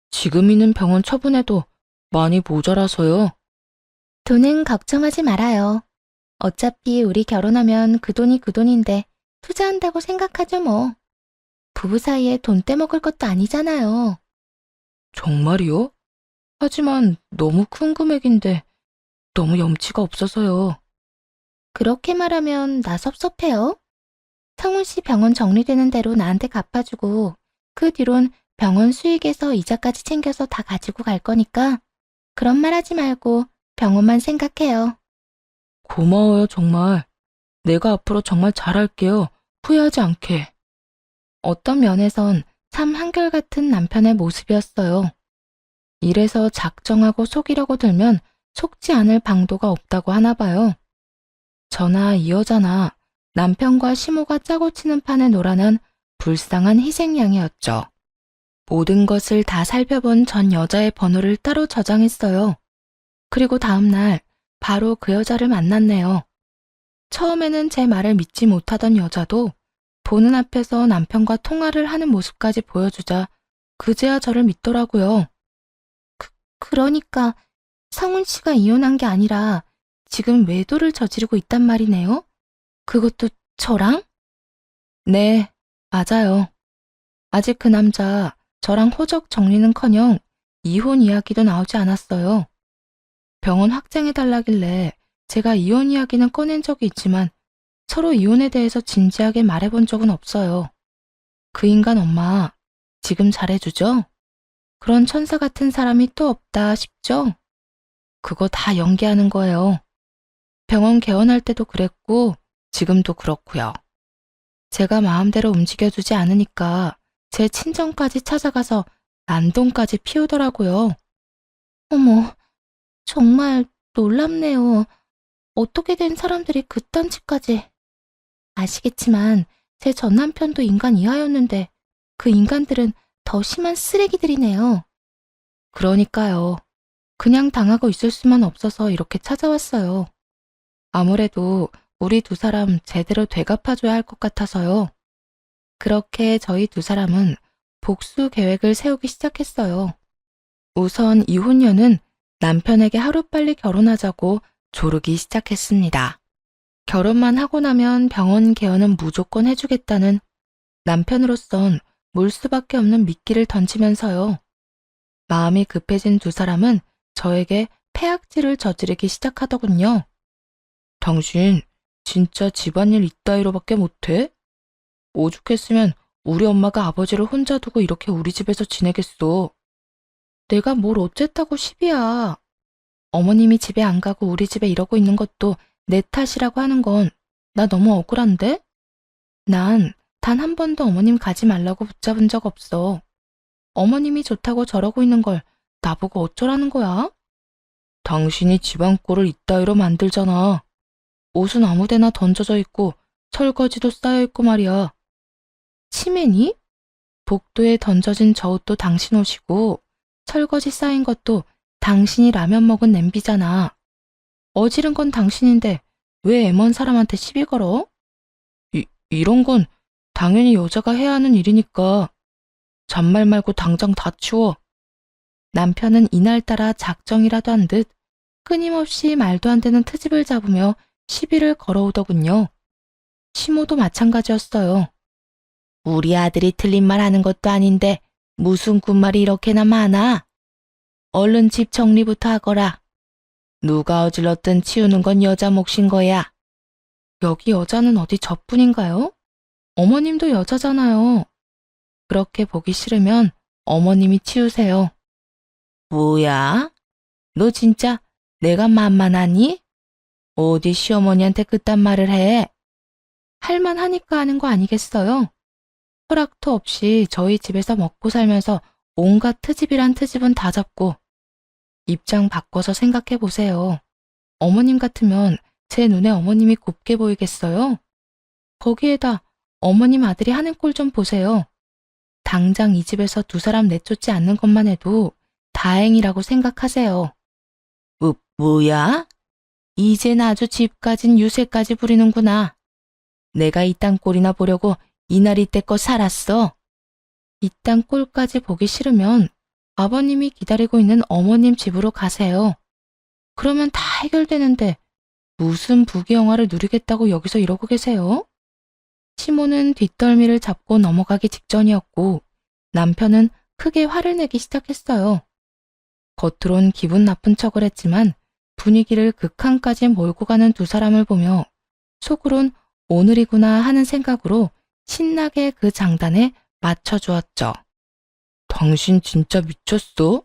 지금 있는 병원 처분해도 많이 모자라서요. 돈은 걱정하지 말아요. 어차피 우리 결혼하면 그 돈이 그 돈인데 투자한다고 생각하죠 뭐. 부부 사이에 돈 떼먹을 것도 아니잖아요. 정말이요? 하지만 너무 큰 금액인데 너무 염치가 없어서요. 그렇게 말하면 나 섭섭해요. 상훈 씨 병원 정리되는 대로 나한테 갚아주고 그 뒤론 병원 수익에서 이자까지 챙겨서 다 가지고 갈 거니까 그런 말 하지 말고 병원만 생각해요. 고마워요 정말. 내가 앞으로 정말 잘할게요. 후회하지 않게. 어떤 면에선 참 한결같은 남편의 모습이었어요. 이래서 작정하고 속이려고 들면 속지 않을 방도가 없다고 하나 봐요. 저나 이 여자나 남편과 시모가 짜고 치는 판에 놀아난 불쌍한 희생양이었죠. 모든 것을 다 살펴본 전 여자의 번호를 따로 저장했어요. 그리고 다음날 바로 그 여자를 만났네요. 처음에는 제 말을 믿지 못하던 여자도 보는 앞에서 남편과 통화를 하는 모습까지 보여주자 그제야 저를 믿더라고요. 그러니까 성훈 씨가 이혼한 게 아니라 지금 외도를 저지르고 있단 말이네요? 그것도 저랑? 네, 맞아요. 아직 그 남자 저랑 호적 정리는커녕 이혼 이야기도 나오지 않았어요. 병원 확장해달라길래 제가 이혼 이야기는 꺼낸 적이 있지만 서로 이혼에 대해서 진지하게 말해본 적은 없어요. 그 인간 엄마 지금 잘해주죠? 그런 천사 같은 사람이 또 없다 싶죠? 그거 다 연기하는 거예요. 병원 개원할 때도 그랬고 지금도 그렇고요. 제가 마음대로 움직여주지 않으니까 제 친정까지 찾아가서 난동까지 피우더라고요. 어머, 정말 놀랍네요. 어떻게 된 사람들이 그딴 짓까지. 아시겠지만 제 전 남편도 인간 이하였는데 그 인간들은 더 심한 쓰레기들이네요. 그러니까요. 그냥 당하고 있을 수만 없어서 이렇게 찾아왔어요. 아무래도 우리 두 사람 제대로 되갚아줘야 할 것 같아서요. 그렇게 저희 두 사람은 복수 계획을 세우기 시작했어요. 우선 이혼녀는 남편에게 하루빨리 결혼하자고 조르기 시작했습니다. 결혼만 하고 나면 병원 개원은 무조건 해주겠다는 남편으로선 물 수밖에 없는 미끼를 던지면서요. 마음이 급해진 두 사람은 저에게 폐악질을 저지르기 시작하더군요. 당신 진짜 집안일 이따위로밖에 못해? 오죽했으면 우리 엄마가 아버지를 혼자 두고 이렇게 우리 집에서 지내겠어. 내가 뭘 어쨌다고 시비야. 어머님이 집에 안 가고 우리 집에 이러고 있는 것도 내 탓이라고 하는 건 나 너무 억울한데? 난 단 한 번도 어머님 가지 말라고 붙잡은 적 없어. 어머님이 좋다고 저러고 있는 걸 나보고 어쩌라는 거야? 당신이 집안 꼴을 이따위로 만들잖아. 옷은 아무데나 던져져 있고 설거지도 쌓여 있고 말이야. 치매니? 복도에 던져진 저 옷도 당신 옷이고 설거지 쌓인 것도 당신이 라면 먹은 냄비잖아. 어지른 건 당신인데 왜 애먼 사람한테 시비 걸어? 이런 건 당연히 여자가 해야 하는 일이니까 잔말 말고 당장 다 치워. 남편은 이날따라 작정이라도 한 듯 끊임없이 말도 안 되는 트집을 잡으며 시비를 걸어오더군요. 시모도 마찬가지였어요. 우리 아들이 틀린 말 하는 것도 아닌데 무슨 군말이 이렇게나 많아? 얼른 집 정리부터 하거라. 누가 어질렀든 치우는 건 여자 몫인 거야. 여기 여자는 어디 저뿐인가요? 어머님도 여자잖아요. 그렇게 보기 싫으면 어머님이 치우세요. 뭐야? 너 진짜 내가 만만하니? 어디 시어머니한테 그딴 말을 해? 할만하니까 하는 거 아니겠어요? 허락도 없이 저희 집에서 먹고 살면서 온갖 트집이란 트집은 다 잡고 입장 바꿔서 생각해 보세요. 어머님 같으면 제 눈에 어머님이 곱게 보이겠어요? 거기에다 어머님 아들이 하는 꼴 좀 보세요. 당장 이 집에서 두 사람 내쫓지 않는 것만 해도 다행이라고 생각하세요. 뭐야? 이젠 아주 집까진 유세까지 부리는구나. 내가 이딴 꼴이나 보려고 이날 이때껏 살았어. 이딴 꼴까지 보기 싫으면 아버님이 기다리고 있는 어머님 집으로 가세요. 그러면 다 해결되는데 무슨 부귀영화를 누리겠다고 여기서 이러고 계세요? 시모는 뒷덜미를 잡고 넘어가기 직전이었고 남편은 크게 화를 내기 시작했어요. 겉으론 기분 나쁜 척을 했지만 분위기를 극한까지 몰고 가는 두 사람을 보며 속으론 오늘이구나 하는 생각으로 신나게 그 장단에 맞춰주었죠. 당신 진짜 미쳤어?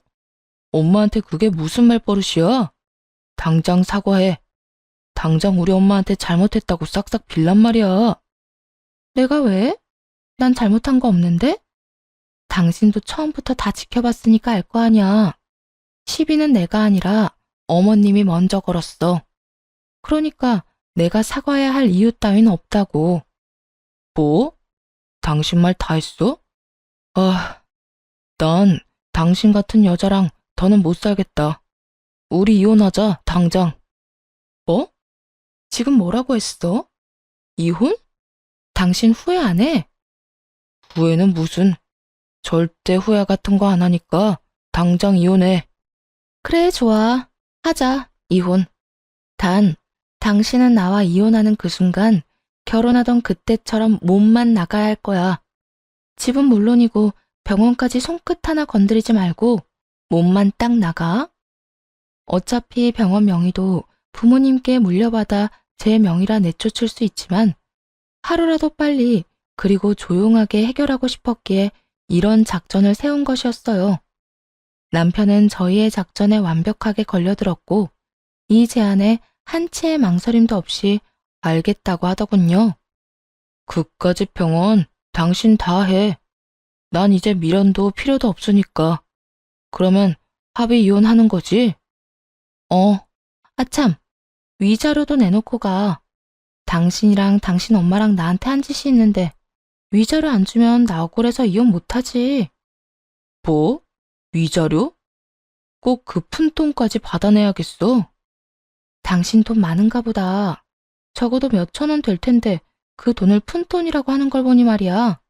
엄마한테 그게 무슨 말버릇이야? 당장 사과해. 당장 우리 엄마한테 잘못했다고 싹싹 빌란 말이야. 내가 왜? 난 잘못한 거 없는데? 당신도 처음부터 다 지켜봤으니까 알 거 아니야. 시비는 내가 아니라 어머님이 먼저 걸었어. 그러니까 내가 사과해야 할 이유 따윈 없다고. 뭐? 당신 말 다 했어? 아, 난 당신 같은 여자랑 더는 못 살겠다. 우리 이혼하자, 당장. 뭐? 지금 뭐라고 했어? 이혼? 당신 후회 안 해? 후회는 무슨? 절대 후회 같은 거 안 하니까 당장 이혼해. 그래, 좋아. 하자, 이혼. 단, 당신은 나와 이혼하는 그 순간 결혼하던 그때처럼 몸만 나가야 할 거야. 집은 물론이고 병원까지 손끝 하나 건드리지 말고 몸만 딱 나가. 어차피 병원 명의도 부모님께 물려받아 제 명의라 내쫓을 수 있지만 하루라도 빨리 그리고 조용하게 해결하고 싶었기에 이런 작전을 세운 것이었어요. 남편은 저희의 작전에 완벽하게 걸려들었고 이 제안에 한치의 망설임도 없이 알겠다고 하더군요. 그까짓 병원 당신 다 해. 난 이제 미련도 필요도 없으니까. 그러면 합의 이혼하는 거지? 아참, 위자료도 내놓고 가. 당신이랑 당신 엄마랑 나한테 한 짓이 있는데 위자료 안 주면 나 억울해서 이혼 못하지. 뭐? 위자료? 꼭 그 푼돈까지 받아내야겠어? 당신 돈 많은가 보다. 적어도 몇 천 원 될 텐데 그 돈을 푼돈이라고 하는 걸 보니 말이야.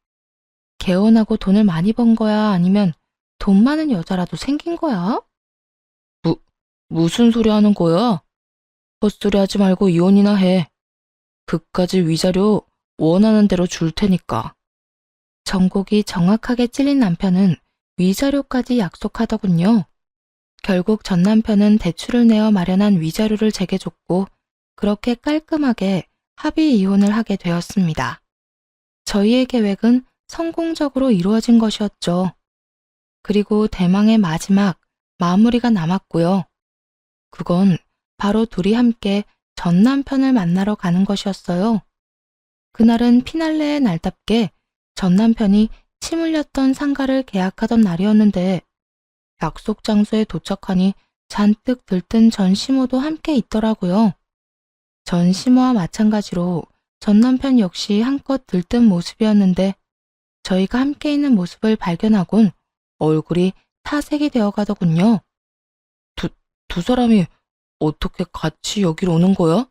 개혼하고 돈을 많이 번 거야? 아니면 돈 많은 여자라도 생긴 거야? 무슨 소리 하는 거야? 헛소리 하지 말고 이혼이나 해. 그까지 위자료 원하는 대로 줄 테니까. 정곡이 정확하게 찔린 남편은 위자료까지 약속하더군요. 결국 전 남편은 대출을 내어 마련한 위자료를 제게 줬고 그렇게 깔끔하게 합의 이혼을 하게 되었습니다. 저희의 계획은 성공적으로 이루어진 것이었죠. 그리고 대망의 마지막 마무리가 남았고요. 그건 바로 둘이 함께 전 남편을 만나러 가는 것이었어요. 그날은 피날레의 날답게 전 남편이 침 흘렸던 상가를 계약하던 날이었는데 약속 장소에 도착하니 잔뜩 들뜬 전시모도 함께 있더라고요. 전시모와 마찬가지로 전 남편 역시 한껏 들뜬 모습이었는데 저희가 함께 있는 모습을 발견하곤 얼굴이 타색이 되어 가더군요. 두 사람이 어떻게 같이 여길 오는 거야?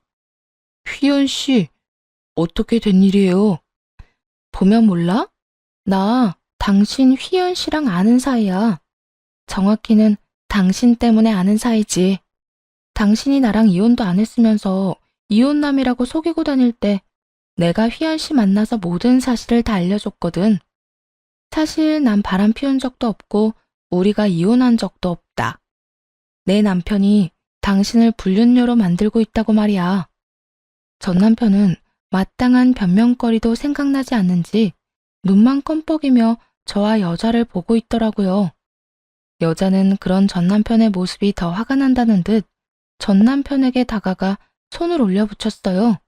휘연 씨, 어떻게 된 일이에요? 보면 몰라? 나 당신 휘연 씨랑 아는 사이야. 정확히는 당신 때문에 아는 사이지. 당신이 나랑 이혼도 안 했으면서 이혼남이라고 속이고 다닐 때 내가 휘연 씨 만나서 모든 사실을 다 알려줬거든. 사실 난 바람 피운 적도 없고 우리가 이혼한 적도 없다. 내 남편이 당신을 불륜녀로 만들고 있다고 말이야. 전 남편은 마땅한 변명거리도 생각나지 않는지 눈만 껌뻑이며 저와 여자를 보고 있더라고요. 여자는 그런 전 남편의 모습이 더 화가 난다는 듯 전 남편에게 다가가 손을 올려붙였어요.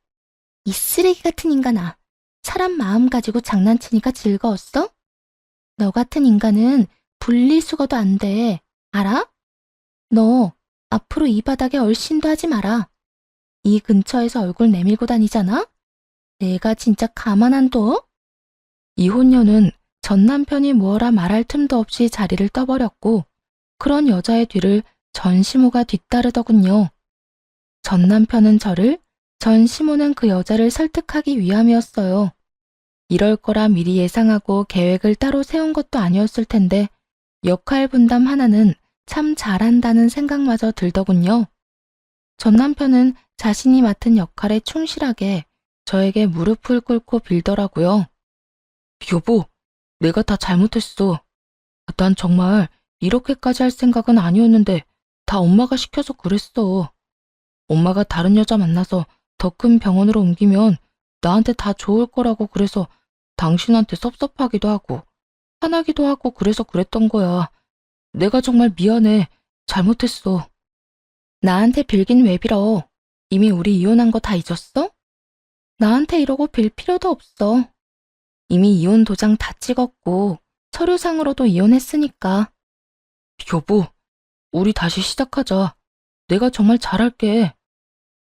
이 쓰레기 같은 인간아, 사람 마음 가지고 장난치니까 즐거웠어? 너 같은 인간은 분리수거도 안 돼, 알아? 너 앞으로 이 바닥에 얼씬도 하지 마라. 이 근처에서 얼굴 내밀고 다니잖아? 내가 진짜 가만 안 둬? 이혼녀는 전 남편이 무어라 말할 틈도 없이 자리를 떠버렸고 그런 여자의 뒤를 전시모가 뒤따르더군요. 전 남편은 저를, 전시모는 그 여자를 설득하기 위함이었어요. 이럴 거라 미리 예상하고 계획을 따로 세운 것도 아니었을 텐데 역할 분담 하나는 참 잘한다는 생각마저 들더군요. 전 남편은 자신이 맡은 역할에 충실하게 저에게 무릎을 꿇고 빌더라고요. 여보, 내가 다 잘못했어. 난 정말 이렇게까지 할 생각은 아니었는데 다 엄마가 시켜서 그랬어. 엄마가 다른 여자 만나서 더 큰 병원으로 옮기면 나한테 다 좋을 거라고 그래서 당신한테 섭섭하기도 하고 화나기도 하고 그래서 그랬던 거야. 내가 정말 미안해. 잘못했어. 나한테 빌긴 왜 빌어? 이미 우리 이혼한 거 다 잊었어? 나한테 이러고 빌 필요도 없어. 이미 이혼 도장 다 찍었고 서류상으로도 이혼했으니까. 여보, 우리 다시 시작하자. 내가 정말 잘할게.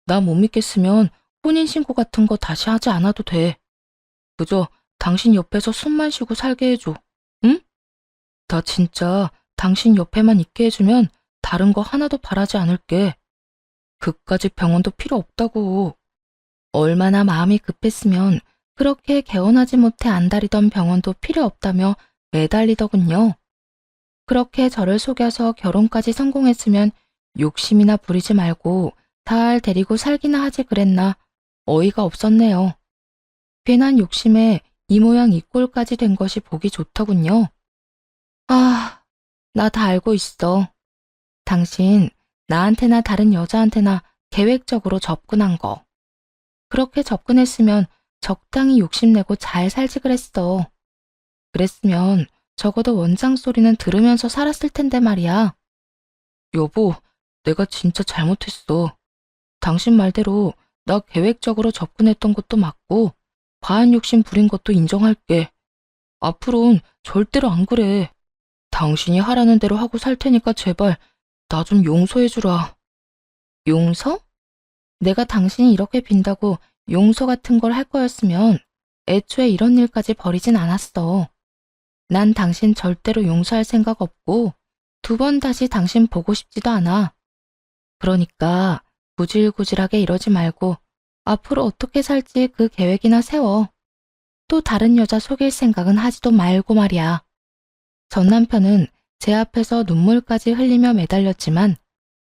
나 못 믿겠으면 혼인신고 같은 거 다시 하지 않아도 돼. 그저 당신 옆에서 숨만 쉬고 살게 해줘. 응? 나 진짜 당신 옆에만 있게 해주면 다른 거 하나도 바라지 않을게. 그까짓 병원도 필요 없다고. 얼마나 마음이 급했으면 그렇게 개원하지 못해 안달이던 병원도 필요 없다며 매달리더군요. 그렇게 저를 속여서 결혼까지 성공했으면 욕심이나 부리지 말고 달 데리고 살기나 하지 그랬나 어이가 없었네요. 괜한 욕심에 이 모양 이 꼴까지 된 것이 보기 좋더군요. 아, 나 다 알고 있어. 당신 나한테나 다른 여자한테나 계획적으로 접근한 거. 그렇게 접근했으면 적당히 욕심내고 잘 살지 그랬어. 그랬으면 적어도 원장 소리는 들으면서 살았을 텐데 말이야. 여보, 내가 진짜 잘못했어. 당신 말대로 나 계획적으로 접근했던 것도 맞고 과한 욕심 부린 것도 인정할게. 앞으로는 절대로 안 그래. 당신이 하라는 대로 하고 살 테니까 제발 나 좀 용서해주라. 용서? 내가 당신이 이렇게 빈다고 용서 같은 걸 할 거였으면 애초에 이런 일까지 벌이진 않았어. 난 당신 절대로 용서할 생각 없고 두 번 다시 당신 보고 싶지도 않아. 그러니까 구질구질하게 이러지 말고 앞으로 어떻게 살지 그 계획이나 세워. 또 다른 여자 속일 생각은 하지도 말고 말이야. 전 남편은 제 앞에서 눈물까지 흘리며 매달렸지만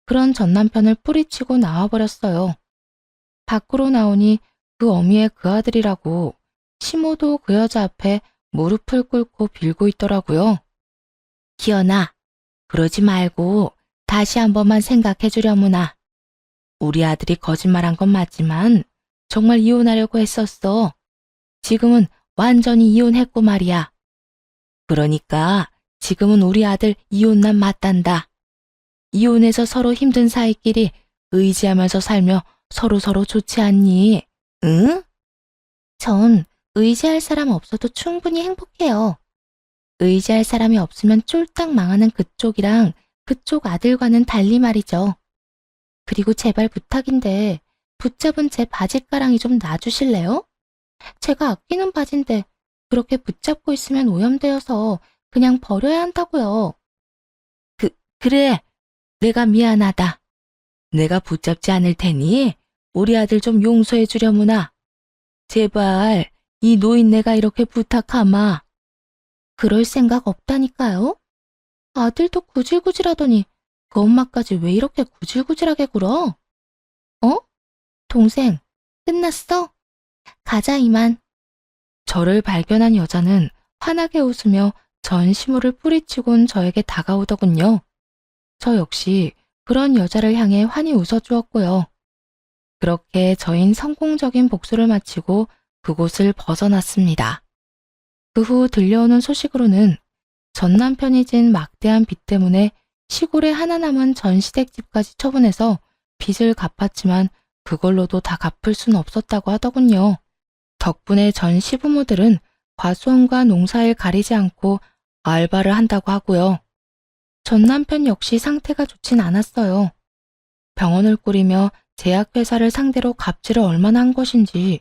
그런 전 남편을 뿌리치고 나와버렸어요. 밖으로 나오니 그 어미의 그 아들이라고 시모도 그 여자 앞에 무릎을 꿇고 빌고 있더라고요. 기현아, 그러지 말고 다시 한 번만 생각해 주려무나. 우리 아들이 거짓말한 건 맞지만 정말 이혼하려고 했었어. 지금은 완전히 이혼했고 말이야. 그러니까 지금은 우리 아들 이혼난 맞단다. 이혼해서 서로 힘든 사이끼리 의지하면서 살며 서로서로 좋지 않니? 응? 전 의지할 사람 없어도 충분히 행복해요. 의지할 사람이 없으면 쫄딱 망하는 그쪽이랑 그쪽 아들과는 달리 말이죠. 그리고 제발 부탁인데 붙잡은 제 바짓가랑이 좀 놔주실래요? 제가 아끼는 바지인데 그렇게 붙잡고 있으면 오염되어서 그냥 버려야 한다고요. 그래. 내가 미안하다. 내가 붙잡지 않을 테니 우리 아들 좀 용서해 주려무나. 제발 이 노인네가 이렇게 부탁하마. 그럴 생각 없다니까요. 아들도 구질구질하더니 그 엄마까지 왜 이렇게 구질구질하게 굴어? 어? 동생, 끝났어? 가자 이만. 저를 발견한 여자는 환하게 웃으며 전 시무를 뿌리치곤 저에게 다가오더군요. 저 역시 그런 여자를 향해 환히 웃어주었고요. 그렇게 저흰 성공적인 복수를 마치고 그곳을 벗어났습니다. 그 후 들려오는 소식으로는 전 남편이 진 막대한 빚 때문에 시골에 하나 남은 전시댁집까지 처분해서 빚을 갚았지만 그걸로도 다 갚을 순 없었다고 하더군요. 덕분에 전 시부모들은 과수원과 농사일 가리지 않고 알바를 한다고 하고요. 전 남편 역시 상태가 좋진 않았어요. 병원을 꾸리며 제약회사를 상대로 갑질을 얼마나 한 것인지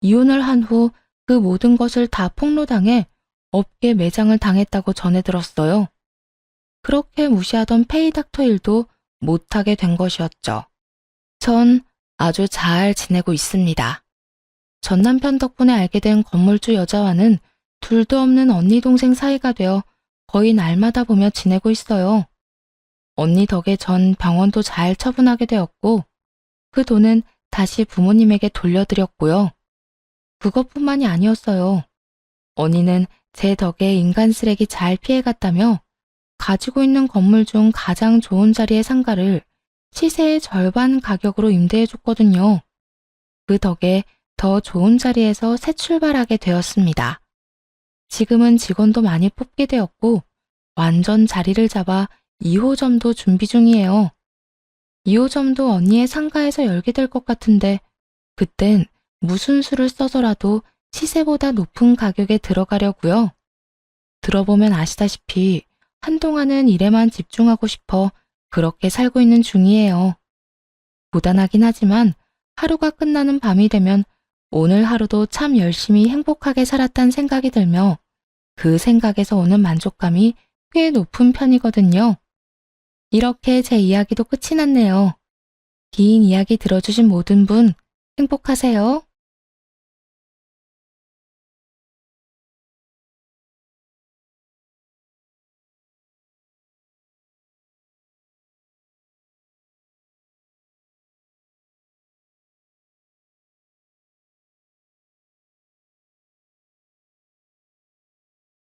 이혼을 한 후 그 모든 것을 다 폭로당해 업계 매장을 당했다고 전해 들었어요. 그렇게 무시하던 페이닥터 일도 못하게 된 것이었죠. 전 아주 잘 지내고 있습니다. 전 남편 덕분에 알게 된 건물주 여자와는 둘도 없는 언니 동생 사이가 되어 거의 날마다 보며 지내고 있어요. 언니 덕에 전 병원도 잘 처분하게 되었고 그 돈은 다시 부모님에게 돌려드렸고요. 그것뿐만이 아니었어요. 언니는 제 덕에 인간 쓰레기 잘 피해갔다며 가지고 있는 건물 중 가장 좋은 자리의 상가를 시세의 절반 가격으로 임대해줬거든요. 그 덕에 더 좋은 자리에서 새 출발하게 되었습니다. 지금은 직원도 많이 뽑게 되었고 완전 자리를 잡아 2호점도 준비 중이에요. 2호점도 언니의 상가에서 열게 될 것 같은데 그땐 무슨 수를 써서라도 시세보다 높은 가격에 들어가려고요. 들어보면 아시다시피 한동안은 일에만 집중하고 싶어 그렇게 살고 있는 중이에요. 고단하긴 하지만 하루가 끝나는 밤이 되면 오늘 하루도 참 열심히 행복하게 살았단 생각이 들며 그 생각에서 오는 만족감이 꽤 높은 편이거든요. 이렇게 제 이야기도 끝이 났네요. 긴 이야기 들어주신 모든 분 행복하세요.